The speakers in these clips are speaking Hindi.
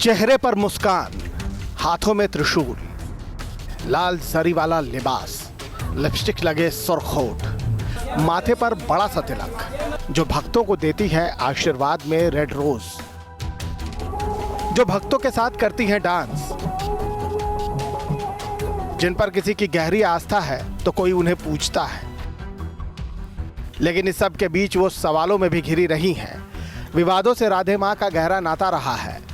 चेहरे पर मुस्कान, हाथों में त्रिशूल, लाल जरी वाला लिबास, लिपस्टिक लगे सुर्खोट, माथे पर बड़ा सा तिलक, जो भक्तों को देती है आशीर्वाद में रेड रोज, जो भक्तों के साथ करती है डांस, जिन पर किसी की गहरी आस्था है तो कोई उन्हें पूछता है, लेकिन इस सब के बीच वो सवालों में भी घिरी रही हैं। विवादों से राधे मां का गहरा नाता रहा है।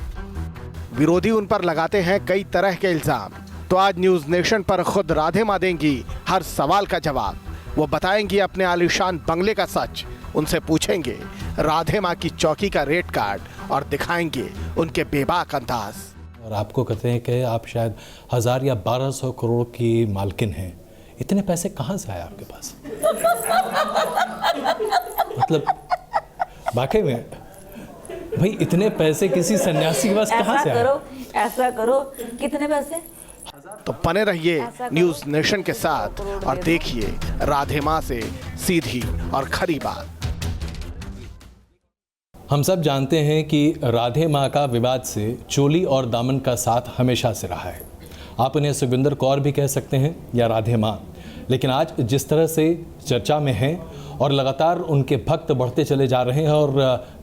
विरोधी उन पर लगाते हैं कई तरह के इल्जाम। तो आज न्यूज नेशन पर खुद राधे मां देंगी हर सवाल का जवाब। वो बताएंगी अपने आलीशान बंगले का सच, उनसे पूछेंगे राधे मां की चौकी का रेट कार्ड और दिखाएंगे उनके बेबाक अंदाज। और आपको कहते हैं कि आप शायद 1000 या 1200 करोड़ की मालकिन हैं। इतने पैसे कहाँ से आए आपके पास? मतलब वाकई में भाई इतने पैसे किसी सन्यासी के पास कहाँ से आए? ऐसा करो, कितने पैसे? तो बने रहिए न्यूज नेशन के साथ और देखिए राधे मां से सीधी और खरी बात। हम सब जानते हैं कि राधे माँ का विवाद से चोली और दामन का साथ हमेशा से रहा है। आप उन्हें सुखविंदर कौर भी कह सकते हैं या राधे माँ, लेकिन आज जिस तरह से चर्चा में हैं और लगातार उनके भक्त बढ़ते चले जा रहे हैं और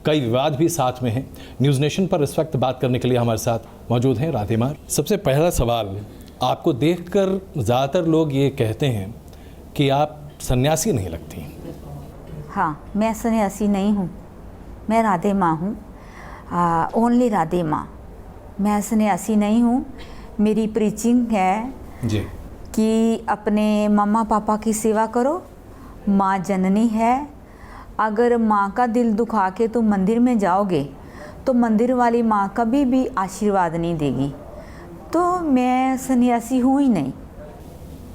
कई विवाद भी साथ में हैं, न्यूज़ नेशन पर इस वक्त बात करने के लिए हमारे साथ मौजूद हैं राधे माँ। सबसे पहला सवाल, आपको देखकर ज़्यादातर लोग ये कहते हैं कि आप सन्यासी नहीं लगती। हाँ, मैं सन्यासी नहीं हूँ, मैं राधे माँ हूँ, ओनली राधे माँ। मैं सन्यासी नहीं हूँ। मेरी प्रीचिंग है जी कि अपने मम्मा पापा की सेवा करो, माँ जननी है। अगर माँ का दिल दुखा के तुम मंदिर में जाओगे तो मंदिर वाली माँ कभी भी आशीर्वाद नहीं देगी। तो मैं सन्यासी हूँ ही नहीं।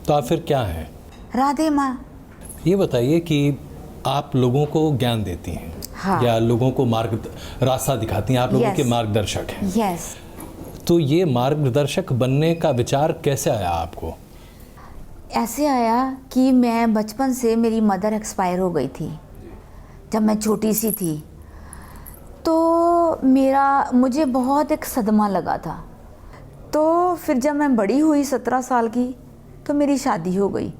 तो आप फिर क्या हैं? राधे माँ। ये बताइए कि आप लोगों को ज्ञान देती हैं। हाँ। या लोगों को रास्ता दिखाती हैं, आप लोगों के मार्गदर्शक हैं। यस। तो ये मार्गदर्शक बनने का विचार कैसे आया आपको? ऐसे आया कि मैं बचपन से, मेरी मदर एक्सपायर हो गई थी जब मैं छोटी सी थी। तो मुझे बहुत एक सदमा लगा था। तो फिर जब मैं बड़ी हुई 17 साल की तो मेरी शादी हो गई।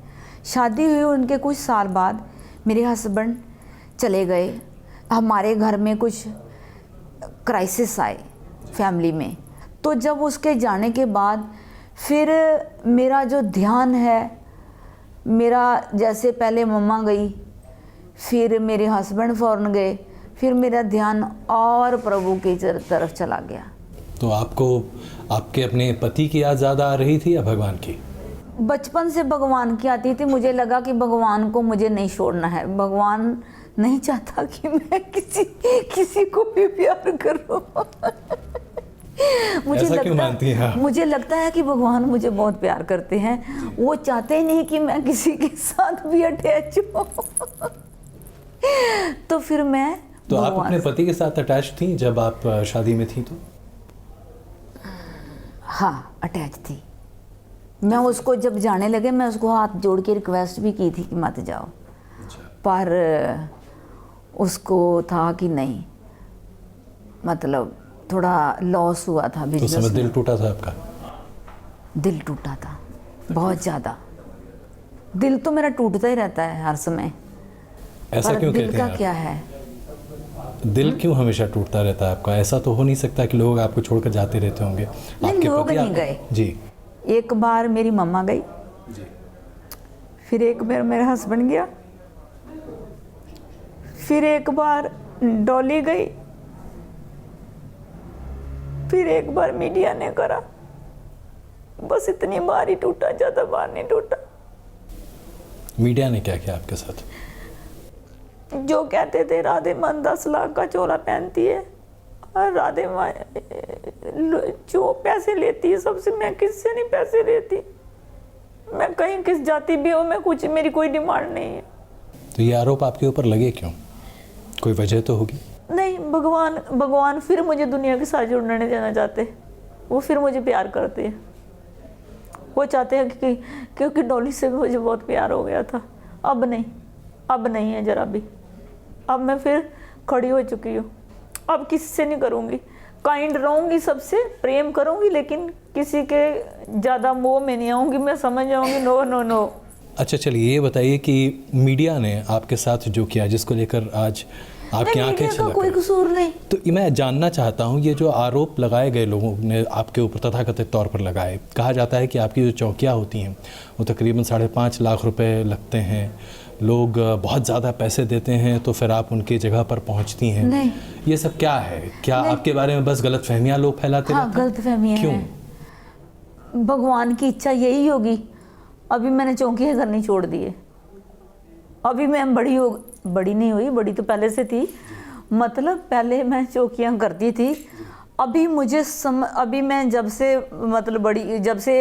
शादी हुई, उनके कुछ साल बाद मेरे हस्बैंड चले गए। हमारे घर में कुछ क्राइसिस आए फैमिली में। तो जब उसके जाने के बाद फिर मेरा जो ध्यान है, मेरा जैसे पहले मम्मा गई, फिर मेरे हस्बैंड फौरन गए, फिर मेरा ध्यान और प्रभु की तरफ चला गया। तो आपको आपके अपने पति की याद ज़्यादा आ रही थी या भगवान की? बचपन से भगवान की आती थी। मुझे लगा कि भगवान को मुझे नहीं छोड़ना है। भगवान नहीं चाहता कि मैं किसी को भी प्यार करूं। मुझे लगता है कि भगवान मुझे बहुत प्यार करते हैं। वो चाहते ही नहीं कि मैं किसी के साथ भी अटैच हूं। तो फिर मैं तो आप अपने पति के साथ अटैच थी जब आप शादी में थी? तो हाँ, अटैच थी। मैं उसको जब जाने लगे, मैं उसको हाथ जोड़ के रिक्वेस्ट भी की थी कि मत जाओ। पर उसको था कि नहीं, मतलब थोड़ा लॉस हुआ था बिजनेस में। तो दिल टूटा था आपका? दिल टूटा था बहुत ज़्यादा। दिल तो मेरा टूटता ही रहता है हर समय। ऐसा क्यों कहते हैं? दिल का क्या है? दिल क्यों हमेशा टूटता रहता है आपका? ऐसा तो हो नहीं सकता कि लोग आपको छोड़कर जाते रहते होंगे। नहीं, लोग नहीं गए जी। एक बार मेरी मम्मा गई जी। फिर एक बार मेरा हस्बैंड गया। फिर एक बार डॉली गई। फिर एक बार मीडिया ने करा। बस इतनी बार ही टूटा, ज्यादा बार नहीं टूटा। मीडिया ने क्या किया आपके साथ? जो कहते थे राधे मां 10 लाख का चोला पहनती है और राधे मां जो पैसे लेती है सबसे, मैं किससे नहीं पैसे लेती। मैं कहीं किस जाति भी हो, मैं कुछ, मेरी कोई डिमांड नहीं है। तो ये आरोप आपके ऊपर लगे क्यों? कोई वजह तो होगी। नहीं, भगवान फिर मुझे दुनिया के साथ जुड़ने नहीं देना चाहते। वो फिर मुझे प्यार करते हैं। वो चाहते हैं कि क्योंकि डॉली से भी मुझे बहुत प्यार हो गया था। अब नहीं है जरा भी। अब मैं फिर खड़ी हो चुकी हूँ। अब किसी से नहीं करूँगी। काइंड रहूँगी, सबसे प्रेम करूँगी, लेकिन किसी के ज़्यादा मोह में नहीं आऊँगी। मैं समझ जाऊँगी नो नो नो। अच्छा चलिए ये बताइए कि मीडिया ने आपके साथ जो किया, जिसको लेकर आज आपकी आंखें का कोई छलक, कसूर नहीं। तो मैं जानना चाहता हूँ ये जो आरोप लगाए गए लोगों ने आपके ऊपर तथाकथित तौर पर लगाए, कहा जाता है कि आपकी जो चौकियाँ होती हैं वो तकरीबन 5.5 लाख रुपए लगते हैं, लोग बहुत ज़्यादा पैसे देते हैं तो फिर आप उनकी जगह पर पहुँचती हैं। नहीं। ये सब क्या है? क्या आपके बारे में बस गलतफहमियाँ लोग फैलाते हाँ, रहते हैं? गलतफहमियाँ क्यों? हैं। भगवान की इच्छा यही होगी। अभी मैंने चौकियाँ करनी छोड़ दी है। अभी मैं बड़ी नहीं हुई, बड़ी तो पहले से थी, मतलब पहले मैं चौकियाँ करती थी। अभी मैं जब से मतलब जब से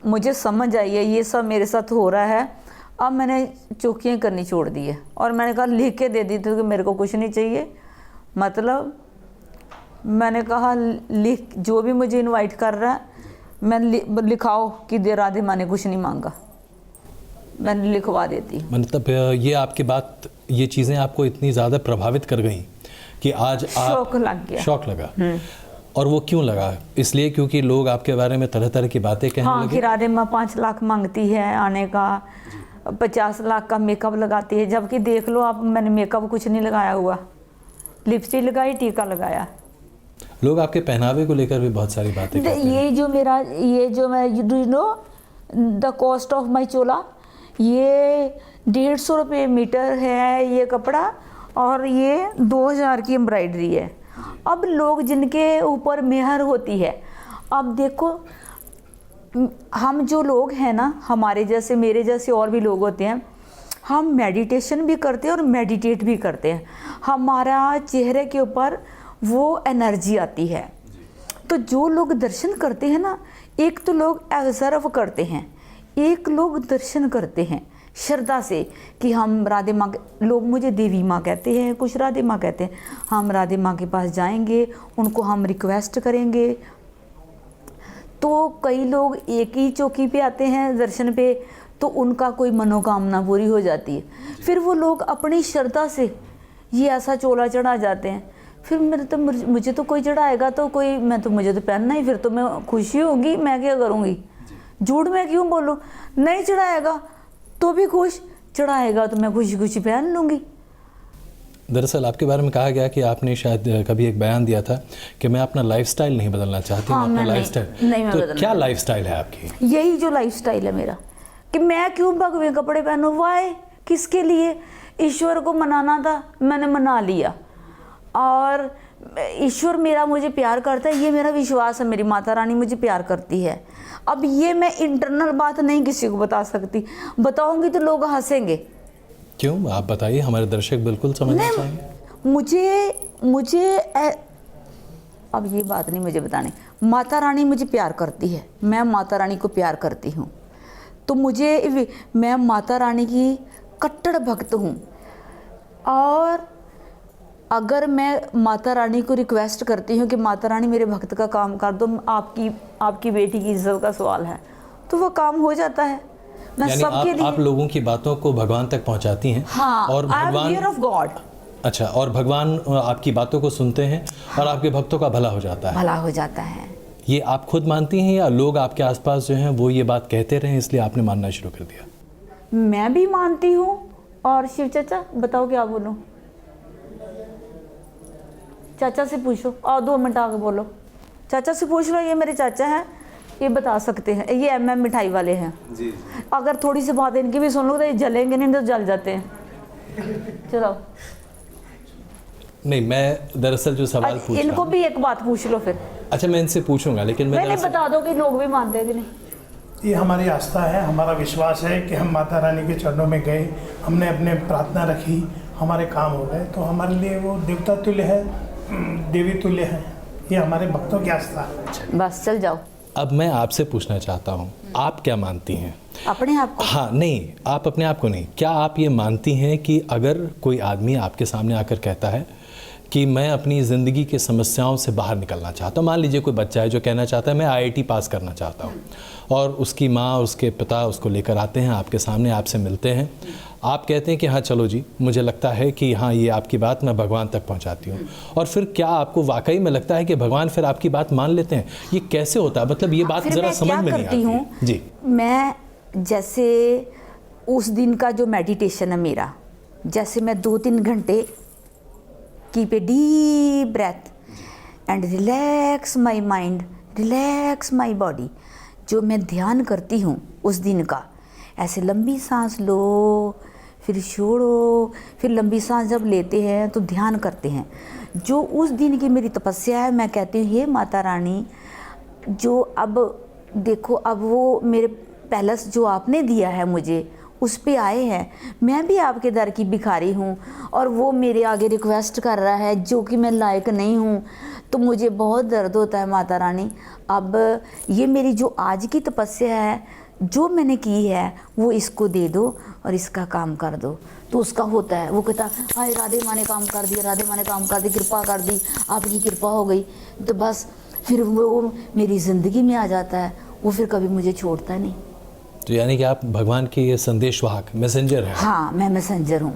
मुझे समझ आई है ये सब मेरे साथ हो रहा है, अब मैंने चौकियाँ करनी छोड़ दी है। और मैंने कहा लिख के दे दी थी कि मेरे को कुछ नहीं चाहिए, मतलब मैंने कहा लिख, जो भी मुझे इनवाइट कर रहा है मैं लिखाओ कि राधे माँ ने कुछ नहीं मांगा, मैंने लिखवा देती। मतलब ये आपकी बात, ये चीज़ें आपको इतनी ज़्यादा प्रभावित कर गई कि आज आप शौक लग गया। शौक लगा। और वो क्यों लगा? इसलिए क्योंकि लोग आपके बारे में तरह तरह की बातें कहने हाँ, लगे। कि राधे माँ 5 लाख मांगती है आने का, 50 लाख का मेकअप लगाती है, जबकि देख लो आप, मैंने मेकअप कुछ नहीं लगाया हुआ, लिपस्टिक लगाई, टीका लगाया। लोग आपके पहनावे को लेकर भी बहुत सारी बातें कहते हैं। ये जो मैं you know the cost of my chola, ये 150 रुपये मीटर है ये कपड़ा, और ये 2000 की एम्ब्रॉयडरी है। अब लोग जिनके ऊपर मेहर होती है, अब देखो हम जो लोग हैं ना, हमारे जैसे मेरे जैसे और भी लोग होते हैं, हम मेडिटेशन भी करते हैं और मेडिटेट भी करते हैं, हमारा चेहरे के ऊपर वो एनर्जी आती है। तो जो लोग दर्शन करते हैं ना, एक तो लोग ऑब्जर्व करते हैं, एक लोग दर्शन करते हैं श्रद्धा से कि हम राधे माँ, लोग मुझे देवी माँ कहते हैं, कुछ राधे माँ कहते हैं, हम राधे माँ के पास जाएंगे, उनको हम रिक्वेस्ट करेंगे। तो कई लोग एक ही चौकी पे आते हैं दर्शन पे, तो उनका कोई मनोकामना पूरी हो जाती है, फिर वो लोग अपनी श्रद्धा से ये ऐसा चोला चढ़ा जाते हैं। फिर मुझे तो कोई चढ़ाएगा तो कोई, मुझे तो पहनना ही, फिर तो मैं खुशी होगी, मैं क्या करूँगी, झूठ मैं क्यों बोलूँ। नहीं चढ़ाएगा तो भी खुश, चढ़ाएगा तो मैं खुशी खुशी पहन लूँगी। दरअसल आपके बारे में कहा गया कि आपने शायद कभी एक बयान दिया था कि मैं अपना लाइफस्टाइल नहीं बदलना चाहती। हाँ, मैं अपना नहीं लाइफस्टाइल, तो क्या लाइफस्टाइल है आपकी? यही जो लाइफस्टाइल है मेरा, कि मैं क्यों भगवे कपड़े पहनूं, वाई, किसके लिए? ईश्वर को मनाना था, मैंने मना लिया। और ईश्वर मेरा मुझे प्यार करता है, ये मेरा विश्वास है, मेरी माता रानी मुझे प्यार करती है। अब ये मैं इंटरनल बात नहीं किसी को बता सकती, बताऊंगी तो लोग हंसेंगे। क्यों? आप बताइए, हमारे दर्शक बिल्कुल समझना चाहेंगे। मुझे अब ये बात नहीं मुझे बतानी, माता रानी मुझे प्यार करती है, मैं माता रानी को प्यार करती हूँ, तो मैं माता रानी की कट्टर भक्त हूँ। और अगर मैं माता रानी को रिक्वेस्ट करती हूँ कि माता रानी मेरे भक्त का काम कर दो, आपकी बेटी की इज्जत का सवाल है, तो वो काम हो जाता है। मैं सबके लिए, आप लोगों की बातों को भगवान तक पहुँचाती हैं। हाँ, और भगवान ऑफ गॉड। अच्छा, और भगवान आपकी बातों को सुनते हैं और आपके भक्तों का भला हो जाता है। भला हो जाता है। ये आप खुद मानती हैं या लोग आपके आसपास जो हैं वो ये बात कहते रहे इसलिए आपने मानना शुरू कर दिया? मैं भी मानती हूँ। और शिव चाचा बताओ क्या बोलूँ? चाचा से पूछो, और 2 मिनट आगे बोलो, चाचा से पूछ लो, ये मेरे चाचा हैं, ये बता सकते हैं, ये MM मिठाई वाले हैं जी। अगर थोड़ी सी बात इनकी भी सुन लो तो ये जलेंगे नहीं, तो जल जाते हैं। चलो, नहीं, मैं दरअसल जो सवाल पूछ रहा इनको भी एक बात पूछ लो फिर। अच्छा, मैं इनसे पूछूंगा, लेकिन मैं बता दो कि लोग भी मानते हैं कि नहीं। ये हमारी आस्था है, हमारा विश्वास है कि हम माता रानी के चरणों में गए, हमने अपने प्रार्थना रखी, हमारे काम हो गए, तो हमारे लिए वो देवता तुल्य है, देवी तुल्य है। ये हमारे भक्तों की आस्था है। बस चल जाओ। अब मैं आपसे पूछना चाहता हूँ, आप क्या मानती हैं अपने आप को? हाँ, नहीं, आप अपने आप को नहीं, क्या आप ये मानती हैं कि अगर कोई आदमी आपके सामने आकर कहता है कि मैं अपनी ज़िंदगी की समस्याओं से बाहर निकलना चाहता हूँ, मान लीजिए कोई बच्चा है जो कहना चाहता है मैं IIT पास करना चाहता हूँ, और उसकी माँ, उसके पिता उसको लेकर आते हैं आपके सामने, आपसे मिलते हैं, आप कहते हैं कि हाँ चलो जी, मुझे लगता है कि हाँ ये आपकी बात मैं भगवान तक पहुंचाती हूँ, और फिर क्या आपको वाकई में लगता है कि भगवान फिर आपकी बात मान लेते हैं? ये कैसे होता है? मतलब ये बात फिर ज़रा मैं समझ क्या में नहीं करती आती हूँ? है। जी मैं जैसे उस दिन का जो मेडिटेशन है मेरा, जैसे मैं 2-3 घंटे keep a deep breath and relax my mind, relax my body, जो मैं ध्यान करती हूँ उस दिन का, ऐसे लंबी सांस लो फिर छोड़ो, फिर लंबी सांस जब लेते हैं तो ध्यान करते हैं, जो उस दिन की मेरी तपस्या है। मैं कहती हूँ हे माता रानी, जो अब देखो, अब वो मेरे पैलेस जो आपने दिया है मुझे, उस पे आए हैं, मैं भी आपके दर की भिखारी हूँ, और वो मेरे आगे रिक्वेस्ट कर रहा है जो कि मैं लायक नहीं हूँ, तो मुझे बहुत दर्द होता है माता रानी। अब ये मेरी जो आज की तपस्या है, जो मैंने की है, वो इसको दे दो और इसका काम कर दो। तो उसका होता है, वो कहता हाय राधे माँ ने काम कर दिया, राधे माँ ने काम कर दी, कृपा कर दी, आपकी कृपा हो गई, तो बस फिर वो मेरी ज़िंदगी में आ जाता है, वो फिर कभी मुझे छोड़ता नहीं। तो यानी कि आप भगवान के ये संदेशवाहक, मैसेंजर हैं। हाँ, मैं मैसेंजर हूँ।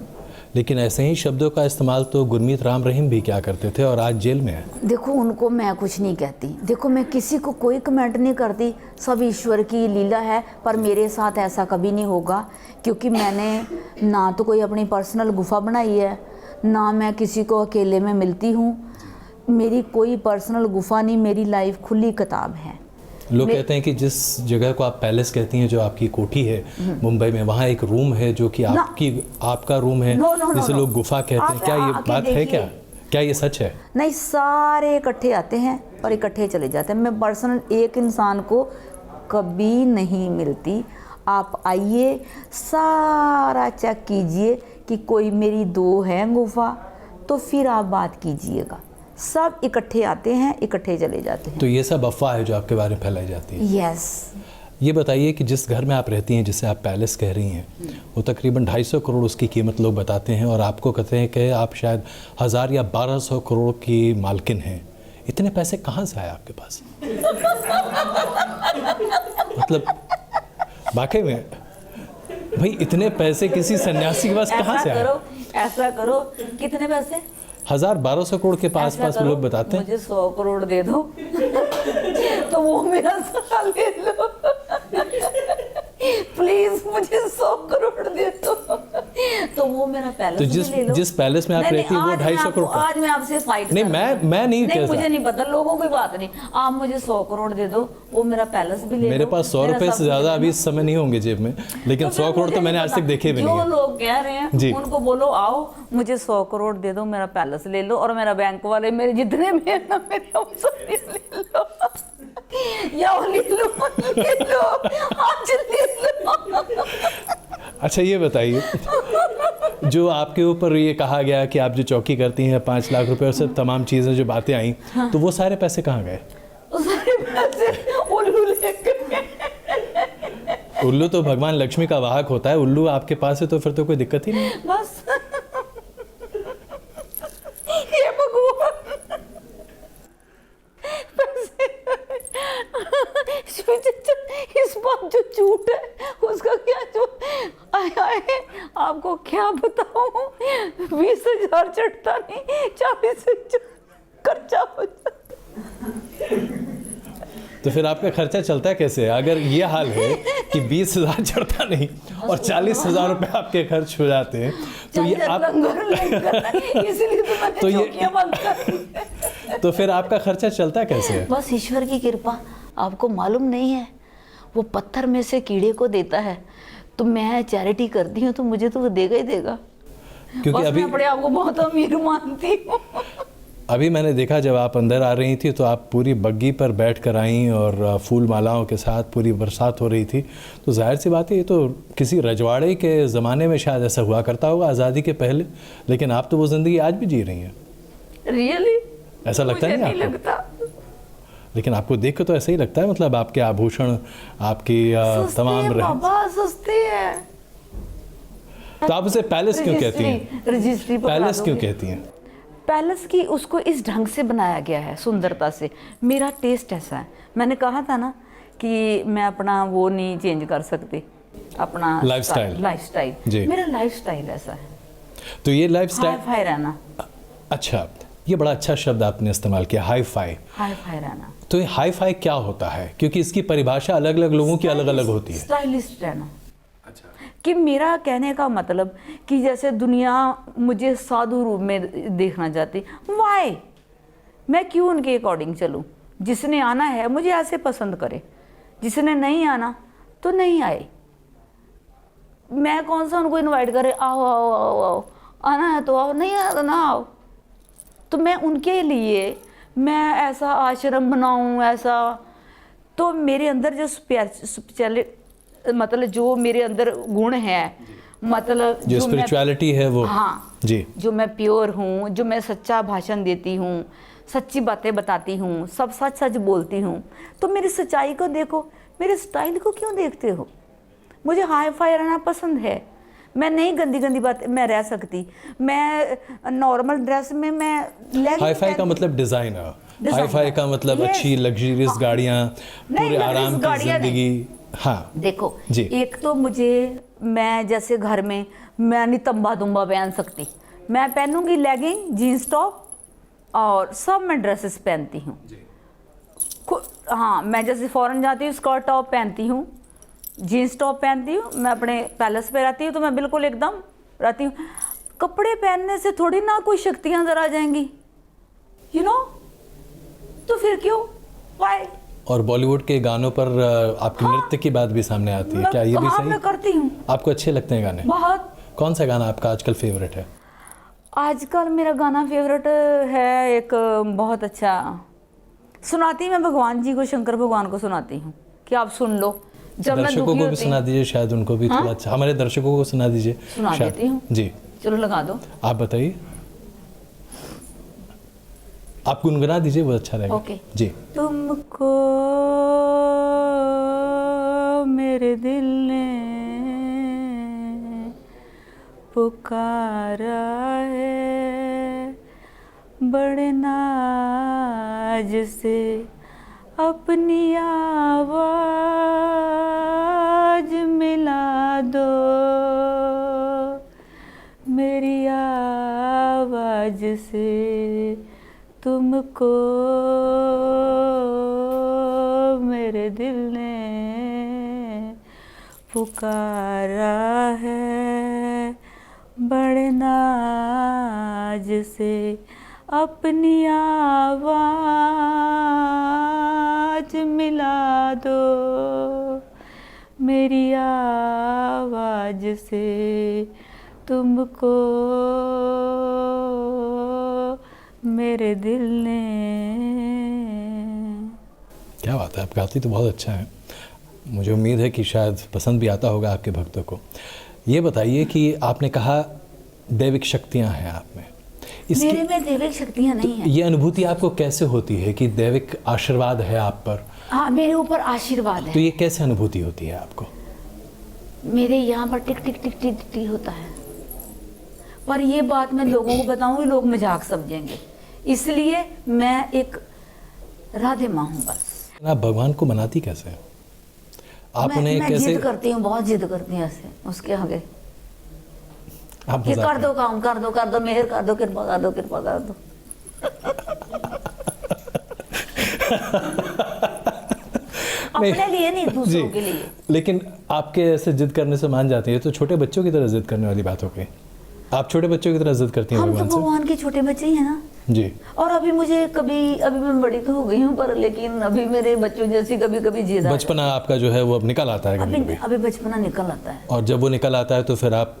लेकिन ऐसे ही शब्दों का इस्तेमाल तो गुरमीत राम रहीम भी क्या करते थे, और आज जेल में है। देखो, उनको मैं कुछ नहीं कहती, देखो मैं किसी को कोई कमेंट नहीं करती, सब ईश्वर की लीला है, पर मेरे साथ ऐसा कभी नहीं होगा, क्योंकि मैंने ना तो कोई अपनी पर्सनल गुफा बनाई है, ना मैं किसी को अकेले में मिलती हूँ, मेरी कोई पर्सनल गुफा नहीं, मेरी लाइफ खुली किताब है। लोग कहते हैं कि जिस जगह को आप पैलेस कहती हैं, जो आपकी कोठी है मुंबई में, वहाँ एक रूम है जो कि आपका रूम है, जिसे लोग गुफा कहते हैं। क्या ये बात है? क्या ये सच है? नहीं, सारे इकट्ठे आते हैं और इकट्ठे चले जाते हैं। मैं पर्सनल एक इंसान को कभी नहीं मिलती। आप आइए, सारा चेक कीजिए कि कोई मेरी 2 है गुफा, तो फिर आप बात कीजिएगा। सब इकट्ठे आते हैं, इकट्ठे चले जाते हैं। तो ये सब अफवाह है जो आपके बारे में फैलाई जाती है? यस। ये बताइए कि जिस घर में आप रहती हैं, जिसे आप पैलेस कह रही हैं, वो तकरीबन 250 करोड़ उसकी कीमत लोग बताते हैं, और आपको कहते हैं कि आप शायद 1000 या 1200 करोड़ की मालकिन हैं। इतने पैसे कहाँ से आए आपके पास? मतलब वाकई में भाई, इतने पैसे किसी सन्यासी के पास कहाँ से आए? ऐसा करो, कितने पैसे? 1000-1200 करोड़ के पास लोग बताते हैं। मुझे 100 करोड़ दे दो तो वो मेरा सारा ले लो, प्लीज मुझे 100 करोड़ दे दो, तो वो मेरा पैलेस तो ले लो। जिस पैलेस में आप रहती हैं वो 250 करोड़ का? आज मैं आपसे फाइट नहीं, मैं नहीं कहता। मुझे नहीं पता, लोगों की बात नहीं, आप मुझे 100 करोड़ दे दो, वो मेरा पैलेस भी ले लो। मेरे पास 100 रुपए से ज्यादा अभी इस समय नहीं होंगे जेब में, लेकिन 100 करोड़ तो मैंने आज तक देखे भी नहीं जो है। लोग कह रहे हैं उनको बोलो आओ, मुझे 100 करोड़ दे दो, मेरा पैलेस ले लो, और मेरा बैंक वाले मेरे जितने भी है ना, मेरे सारे ले लो, या ले लो, आज ले लो। अच्छा ये बताइए, जो आपके ऊपर ये कहा गया कि आप जो चौकी करती हैं 5 लाख रुपए और सब तमाम चीज़ें जो बातें आई, तो वो सारे पैसे कहाँ गए? सारे पैसे उल्लू ले गए। उल्लू तो भगवान लक्ष्मी का वाहक होता है, उल्लू आपके पास है तो फिर तो कोई दिक्कत ही नहीं। बस ये भगवान इस बात जो झूठ है उसका क्या झूठ है, आपको क्या बताऊं, 20,000 चढ़ता नहीं, 40,000 खर्चा हो जाता। तो फिर आपका खर्चा चलता कैसे? अगर ये हाल है कि 20,000 चढ़ता नहीं और 40,000 रुपए आपके खर्च हो जाते हैं, तो ये आप इसलिए तो ये तो फिर आपका खर्चा चलता कैसे है? बस ईश्वर की कृपा, आपको मालूम नहीं है, वो पत्थर में से कीड़े को देता है, तो मैं चैरिटी करती हूँ तो मुझे तो वो देगा ही देगा। क्योंकि अभी मैं अपने आप को बहुत अमीर मानती हूँ। अभी मैंने देखा जब आप अंदर आ रही थी तो आप पूरी बग्गी पर बैठ कर आईं और फूल मालाओं के साथ पूरी बरसात हो रही थी, तो जाहिर सी बात है ये तो किसी रजवाड़े के ज़माने में शायद ऐसा हुआ करता होगा, आज़ादी के पहले, लेकिन आप तो वो ज़िंदगी आज भी जी रही हैं। रियली? ऐसा लगता नहीं आपको? लगता। लेकिन आपको देख के तो ऐसा ही लगता है, मतलब आपके आभूषण, आपकी तमाम सस्ते हैं। तो आप उसे पैलेस क्यों कहती हैं? रजिस्ट्री पैलेस क्यों कहती हैं? पैलेस की उसको इस ढंग से बनाया गया है, सुंदरता से। मेरा टेस्ट ऐसा है, मैंने कहा था ना कि मैं अपना वो नहीं चेंज कर सकती। अपना Lifestyle। लाइफस्टाइल। जी। मेरा लाइफस्टाइल ऐसा है, तो ये लाइफस्टाइल, हाई फाई रहना। अच्छा, ये बड़ा अच्छा शब्द आपने इस्तेमाल किया, हाई फाई। हाई फाई रहना, तो ये हाई फाई क्या होता है, क्योंकि इसकी परिभाषा अलग अलग लोगों की अलग अलग होती है। स्टाइलिस्ट रहना। कि मेरा कहने का मतलब कि जैसे दुनिया मुझे साधु रूप में देखना चाहती, वाई मैं क्यों उनके अकॉर्डिंग चलूं? जिसने आना है मुझे ऐसे पसंद करे, जिसने नहीं आना तो नहीं आए। मैं कौन सा उनको इनवाइट करे, आओ आओ आओ आओ, आना है तो आओ, नहीं आना तो ना आओ। तो मैं उनके लिए मैं ऐसा आश्रम बनाऊं, ऐसा, तो मेरे अंदर जो मतलब जो मेरे अंदर गुण है, मतलब जो स्पिरिचुअलिटी है वो, हाँ जी, जो मैं प्योर हूँ, जो मैं सच्चा भाषण देती हूँ, सच्ची बातें बताती हूँ, सब सच सच बोलती हूँ, तो मेरी सच्चाई को देखो, मेरे स्टाइल को क्यों देखते हो? मुझे हाई फाई रहना पसंद है। मैं नहीं गंदी गंदी बात मैं रह सकती। मैं नॉर्मल ड्रेस में मैं हाई फाई का मतलब डिजाइनर, हाई फाई का मतलब Yes। अच्छी लग्जरियस गाड़ियाँ, नहीं, पूरे आराम luxurious की गाड़ियाँ जिंदगी। हाँ देखो जी। एक तो मुझे, मैं जैसे घर में मैं नहीं तंबा दुम्बा पहन सकती, मैं पहनूंगी लेगिंग, जीन्स टॉप, और सब मैं ड्रेसेस पहनती हूँ। हाँ, मैं जैसे फॉरेन जाती हूँ स्कर्ट टॉप पहनती हूँ, जीन्स टॉप पहनती हूँ। मैं अपने पैलेस पे रहती हूँ तो मैं बिल्कुल एकदम रहती हूँ। कपड़े पहनने से थोड़ी ना कोई शक्तियाँ अंदर आ जाएंगी, यू नो, तो फिर क्यों, वाई? और बॉलीवुड के गानों पर आपकी नृत्य की बात भी सामने आती है, क्या ये भी हाँ, सही? मैं करती हूँ। आपको अच्छे लगते हैं गाने? बहुत। कौन सा गाना आपका आजकल फेवरेट है? आजकल मेरा गाना फेवरेट है एक बहुत अच्छा, सुनाती मैं भगवान जी को, शंकर भगवान को सुनाती हूँ कि आप सुन लो। जब मैं दर्शकों दुखी को भी होती सुना हूँ, दीजिए, शायद उनको भी थोड़ा अच्छा, हमारे दर्शकों को सुना दीजिए। सुना शायद। देती हूँ। जी, चलो लगा दो। आप बताइए, आप गुनगुना दीजिए, वो अच्छा रहेगा। ओके। जी। तुमको मेरे दिल ने पुकारा है, बड़े नाज से अपनी आवाज मिला दो, मेरी आवाज से तुमको मेरे दिल ने पुकारा है, बड़े नाज से अपनी आवाज मिला दो, मेरी आवाज से तुमको मेरे दिल ने। क्या बात है, आप गाती तो बहुत अच्छा है। मुझे उम्मीद है कि शायद पसंद भी आता होगा आपके भक्तों को। ये बताइए कि आपने कहा दैविक शक्तियाँ हैं आप में, मेरे में दैविक शक्तियाँ नहीं हैं। ये अनुभूति आपको कैसे होती है कि दैविक आशीर्वाद है आप पर? हाँ, मेरे ऊपर आशीर्वाद तो है। ये कैसे अनुभूति होती है आपको? मेरे यहाँ पर टिक टिक टिक टिक टिक होता है, पर ये बात मैं लोगों को बताऊंगी, लोग मजाक समझेंगे, इसलिए मैं एक राधे माँ हूँ बस। आप भगवान को मनाती कैसे हैं? आप उन्हें मैं कैसे? जिद करती हूँ, बहुत जिद करती हूँ ऐसे उसके आगे, आप ये मजाक कर दो काम, कर दो, मेहर कर दो, कृपा कर दो, कृपा कर दो। अपने लिए नहीं, दूसरों के लिए। लेकिन आपके ऐसे जिद करने से मान जाती है, तो छोटे बच्चों की तरह जिद करने वाली बात हो गई। आप छोटे बच्चों की तरह जिद करती हैं हम तो भगवान से? भगवान के छोटे बच्चे ही हैं ना जी। और अभी मुझे अभी मैं बड़ी तो हो गई हूँ, पर लेकिन अभी मेरे बच्चों जैसी कभी कभी जिद आ बचपना आपका जो है वो अब निकल आता है कभी जाती कभी, है। अभी बचपना निकल आता है। और जब वो निकल आता है तो फिर आप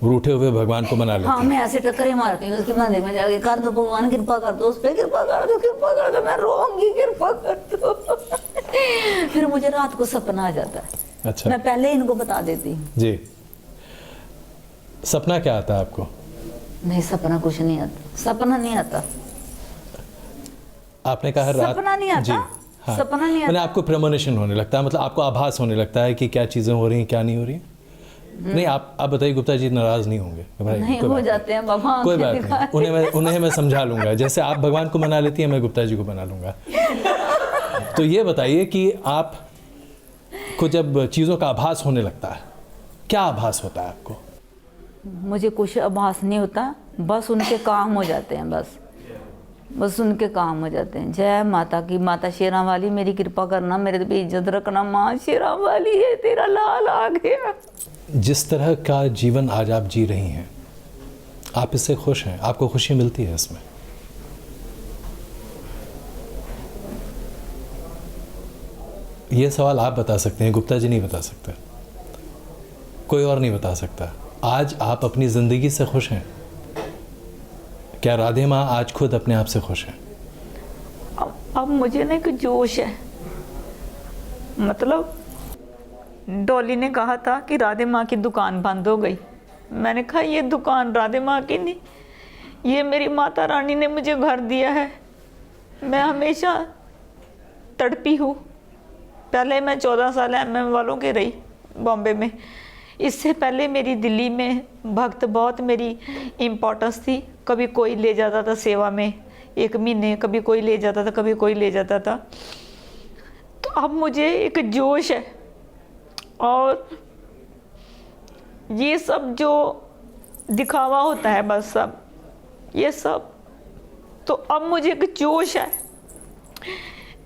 रूठे हुए भगवान को मना लेते हाँ, हैं। मैं ऐसे टक्करें मारती हूँ उसके मंदिर में जाके, कर दो भगवान कृपा कर दो, उस पर कृपा कर दो, कृपा कर दो, मैं रोऊंगी, कृपा कर दो। फिर मुझे रात को सपना आ जाता है, अच्छा, मैं पहले इनको बता देती हूँ। जी। सपना क्या आता है आपको? नहीं, सपना कुछ नहीं आता, सपना नहीं आता। आपने कहा रात, सपना नहीं आता, जी, हाँ। सपना नहीं मैंने आता। आपको प्रेमोनिशन होने लगता है, मतलब आपको आभास होने लगता है कि क्या चीज़ें हो रही हैं, क्या नहीं हो रही हैं? नहीं, आप बताइए, गुप्ता जी नाराज नहीं होंगे? नहीं, हो जाते हैं बाबा, कोई आंखें बात दिखा नहीं, उन्हें मैं समझा लूंगा। जैसे आप भगवान को मना लेती हैं, मैं गुप्ता जी को मना लूंगा। तो ये बताइए कि आप को जब चीज़ों का आभास होने लगता है क्या आभास होता है आपको? मुझे कुछ आभास नहीं होता, बस उनके काम हो जाते हैं, बस उनके काम हो जाते हैं। जय माता की, माता शेरा वाली मेरी कृपा करना, मेरे पे इज्जत रखना। माँ शेरा वाली है, तेरा लाल आ गया। जिस तरह का जीवन आज आप जी रही हैं, आप इससे खुश हैं? आपको खुशी मिलती है इसमें? ये सवाल आप बता सकते हैं, गुप्ता जी नहीं बता सकते, कोई और नहीं बता सकता। आज आप अपनी ज़िंदगी से खुश हैं? क्या राधे माँ आज खुद अपने आप से खुश हैं? अब मुझे ना एक जोश है। मतलब डॉली ने कहा था कि राधे माँ की दुकान बंद हो गई। मैंने कहा ये दुकान राधे माँ की नहीं, ये मेरी माता रानी ने मुझे घर दिया है। मैं हमेशा तड़पी हूँ। पहले मैं 14 साल MM वालों के रही बॉम्बे में। इससे पहले मेरी दिल्ली में भक्त बहुत मेरी इम्पोर्टेंस थी। कभी कोई ले जाता था सेवा में 1 महीने, कभी कोई ले जाता था, कभी कोई ले जाता था। तो अब मुझे एक जोश है, और ये सब जो दिखावा होता है बस सब ये सब, तो अब मुझे एक जोश है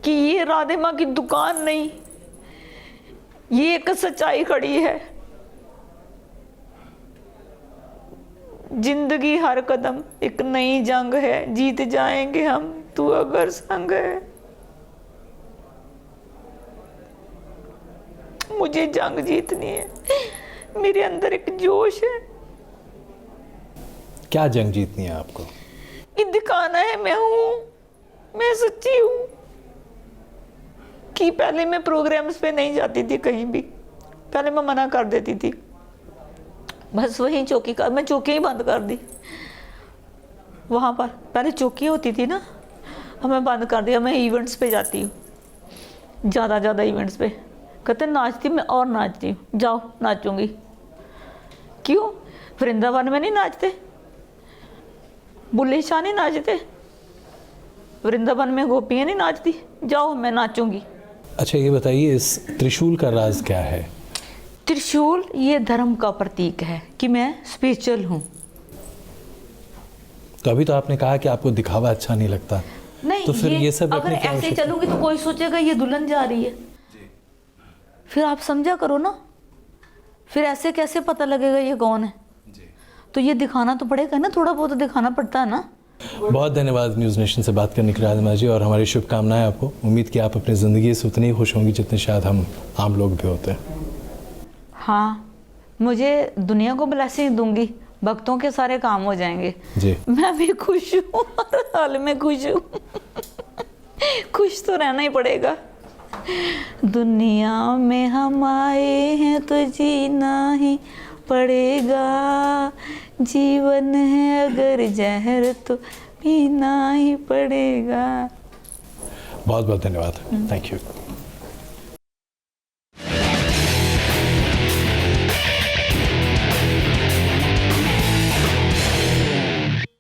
कि ये राधे माँ की दुकान नहीं, ये एक सच्चाई खड़ी है। जिंदगी हर कदम एक नई जंग है, जीत जाएंगे हम, तू अगर संग है। मुझे जंग जीतनी है, मेरे अंदर एक जोश है। क्या जंग जीतनी है आपको? ये दिखाना है मैं हूँ, मैं सच्ची हूँ। कि पहले मैं प्रोग्राम्स पे नहीं जाती थी कहीं भी, पहले मैं मना कर देती थी। बस वहीं चौकी का, मैं चौकी ही बंद कर दी। वहाँ पर पहले चौकी होती थी ना, हमें बंद कर दिया। मैं इवेंट्स पे जाती हूँ, ज़्यादा इवेंट्स पे। कहते नाचती मैं, और नाचती हूँ, जाओ नाचूंगी। क्यों? वृंदावन में नहीं नाचते, बुल्ले शाह नहीं नाचते, वृंदावन में गोपियाँ नहीं नाचती, जाओ मैं नाचूंगी। अच्छा ये बताइए, इस त्रिशूल का राज क्या है? त्रिशूल ये धर्म का प्रतीक है कि मैं स्पिरिचुअल हूँ। तो अभी तो आपने कहा कि आपको दिखावा अच्छा नहीं लगता, नहीं, तो फिर ये सब अगर रखने की ऐसे आवश्यकता? चलूंगी तो कोई सोचेगा ये दुल्हन जा रही है। फिर आप समझा करो ना, फिर ऐसे कैसे पता लगेगा ये कौन है? तो ये दिखाना तो पड़ेगा ना, थोड़ा बहुत दिखाना पड़ता है ना। बहुत धन्यवाद न्यूज़ नेशन से बात करने के लिए राधे माँ जी, और हमारी शुभकामनाएं आपको। उम्मीद कि आप अपनी ज़िंदगी से उतनी ही खुश होंगी जितने शायद हम आम लोग भी होते हैं। हाँ, मुझे दुनिया को ब्लेसिंग दूंगी, भक्तों के सारे काम हो जाएंगे जी। मैं भी खुश हूँ, हर हाल में खुश हूँ। खुश तो रहना ही पड़ेगा। दुनिया में हम आए हैं तो जीना ही पड़ेगा, जीवन है अगर जहर तो पीना ही पड़ेगा। बहुत बहुत धन्यवाद, थैंक यू।